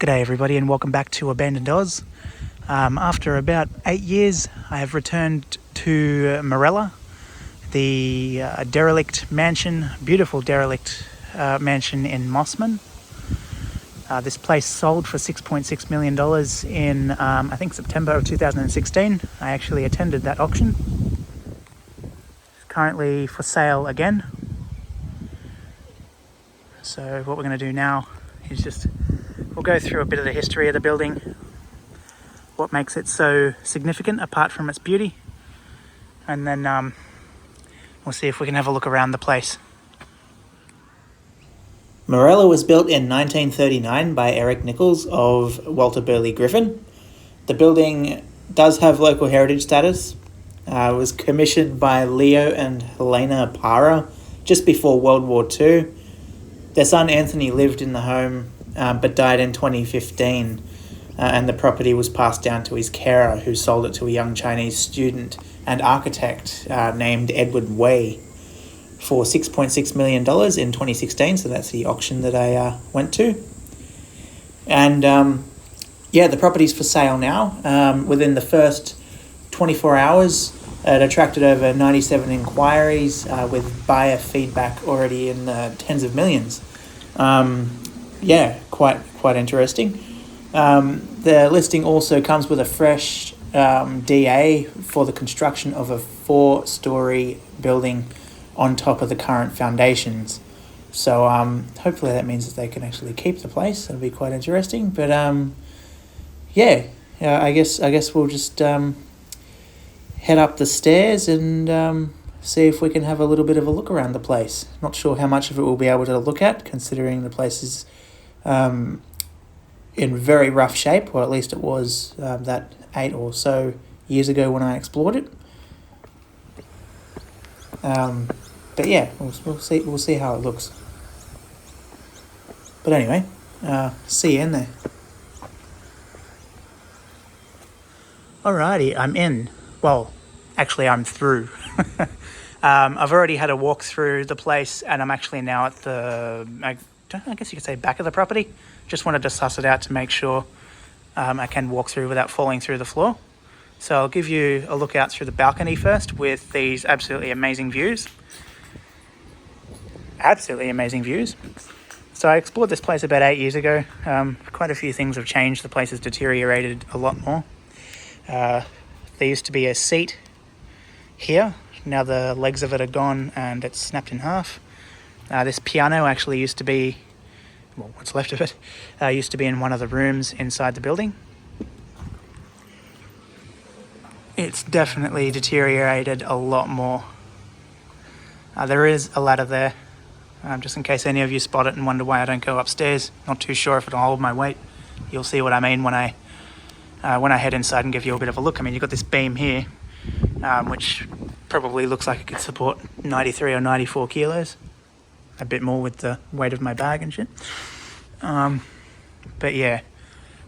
G'day everybody and welcome back to Abandoned Oz. After about 8 years I have returned to Morella, the derelict mansion, beautiful derelict mansion in Mosman. This place sold for $6.6 million in I think September of 2016. I actually attended that auction. It's currently for sale again. So what we're going to do now is we'll go through a bit of the history of the building, what makes it so significant apart from its beauty, and then we'll see if we can have a look around the place. Morella was built in 1939 by Nicholls of Walter Burley, Griffin. The building does have local heritage status. It was commissioned by Leo and Helena Parer just before World War II. Their son Anthony lived in the home but died in 2015, and the property was passed down to his carer, who sold it to a young Chinese student and architect named Edward Wei for $6.6 million in 2016, so that's the auction that I went to. And the property's for sale now. Within the first 24 hours, it attracted over 97 inquiries with buyer feedback already in the tens of millions. Quite interesting. The listing also comes with a fresh DA for the construction of a 4-story building on top of the current foundations. So hopefully that means that they can actually keep the place. That'll be quite interesting. But I guess we'll just head up the stairs and see if we can have a little bit of a look around the place. Not sure how much of it we'll be able to look at, considering the place is in very rough shape, or at least it was that 8 or so years ago when I explored it. But yeah, we'll see how it looks. But anyway, see you in there. Alrighty, I'm in. Well, actually I'm through. I've already had a walk through the place, and I'm actually now at the, I guess you could say, back of the property. Just wanted to suss it out to make sure I can walk through without falling through the floor. So I'll give you a look out through the balcony first with these absolutely amazing views. Absolutely amazing views. So I explored this place about 8 years ago. Quite a few things have changed. The place has deteriorated a lot more. There used to be a seat here. Now the legs of it are gone and it's snapped in half. This piano actually used to be, well, what's left of it, used to be in one of the rooms inside the building. It's definitely deteriorated a lot more. There is a ladder there, just in case any of you spot it and wonder why I don't go upstairs. Not too sure if it'll hold my weight. You'll see what I mean when I head inside and give you a bit of a look. I mean, you've got this beam here, which probably looks like it could support 93 or 94 kilos. A bit more with the weight of my bag and shit. But yeah,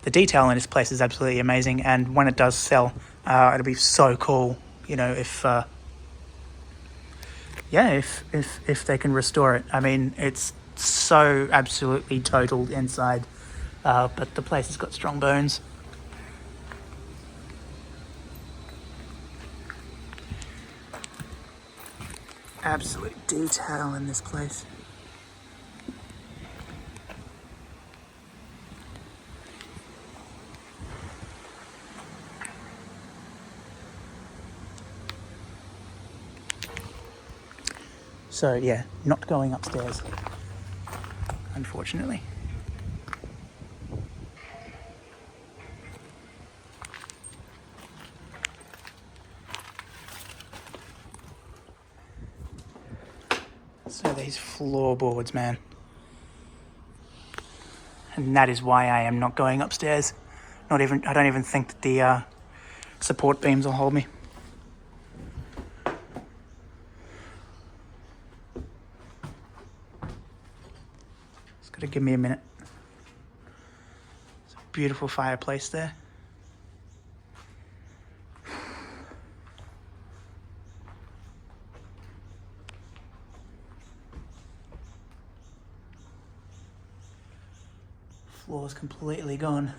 the detail in this place is absolutely amazing, and when it does sell, it'll be so cool, you know, if they can restore it. I mean, it's so absolutely totaled inside, but the place has got strong bones. Absolute detail in this place. So yeah, not going upstairs, unfortunately. So these floorboards, man. And that is why I am not going upstairs. I don't even think that the support beams will hold me. It's gotta give me a minute. It's a beautiful fireplace there. Floor's completely gone.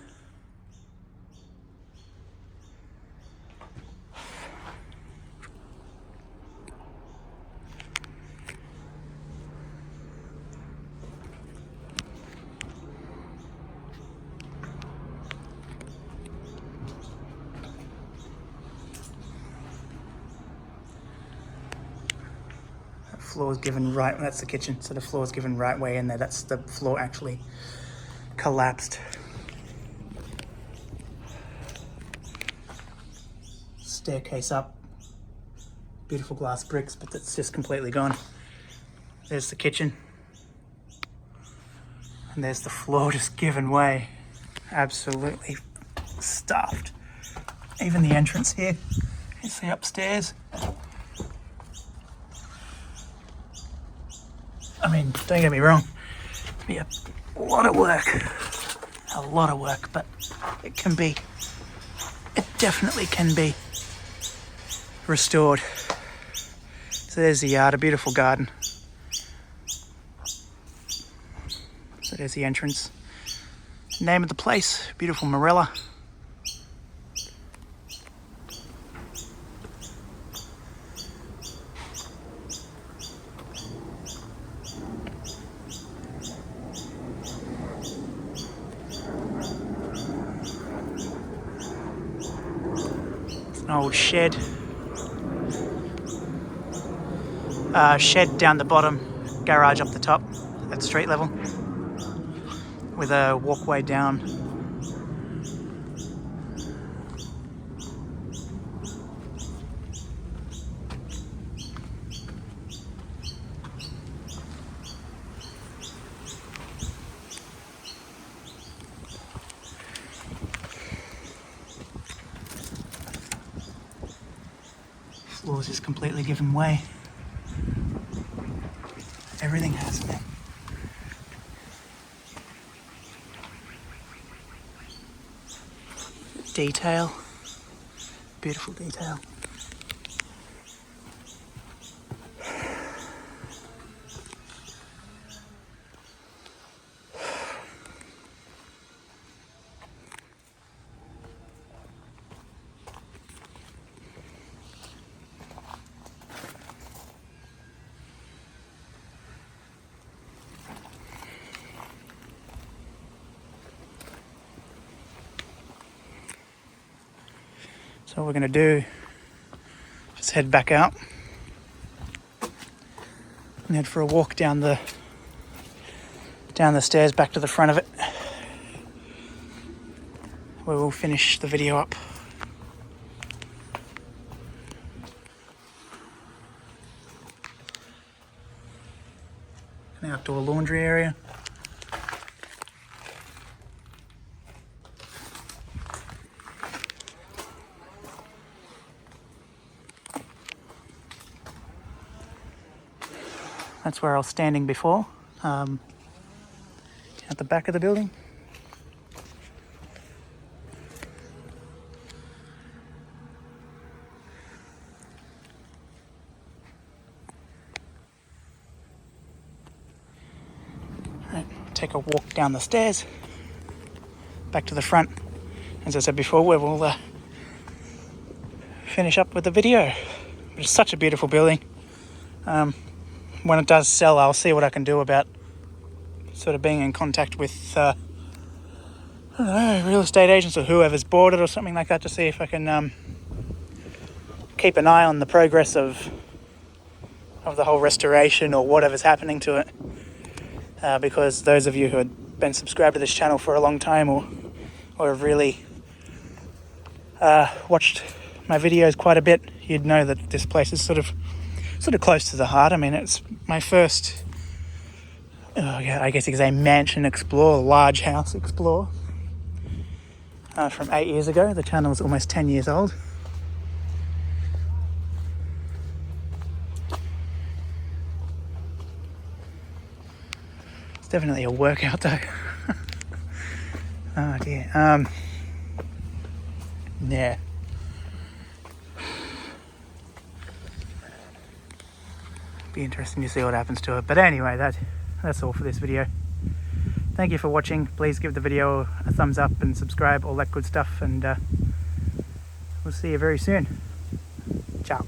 That floor's given right, that's the kitchen, so the floor's given right way in there. That's the floor actually collapsed. Staircase up, beautiful glass bricks, but that's just completely gone. There's the kitchen, and there's the floor just given way, absolutely stuffed. Even the entrance here, you see upstairs. I mean, don't get me wrong, it'd be a lot of work, but it definitely can be restored. So there's the yard, a beautiful garden. So there's the entrance. Name of the place, beautiful Morella. It's an old shed. Shed down the bottom, garage up the top at street level with a walkway down. Floor's just completely given way. Everything has, man. Detail, beautiful detail. So what we're going to do, just head back out and head for a walk down the stairs back to the front of it, where we'll finish the video up. An outdoor laundry area. That's where I was standing before, at the back of the building. Right, take a walk down the stairs, back to the front. As I said before, where we'll finish up with the video. It's such a beautiful building. When it does sell, I'll see what I can do about sort of being in contact with, I don't know, real estate agents or whoever's bought it or something like that, to see if I can keep an eye on the progress of the whole restoration or whatever's happening to it. Because those of you who have been subscribed to this channel for a long time or have really watched my videos quite a bit, you'd know that this place is sort of close to the heart. I mean, it's my first, I guess you could say, mansion explore, large house explore, from 8 years ago. The channel is almost 10 years old. It's definitely a workout though. Oh dear. Yeah. Be interesting to see what happens to it. But anyway, that's all for this video. Thank you for watching. Please give the video a thumbs up and subscribe, all that good stuff, and we'll see you very soon. Ciao.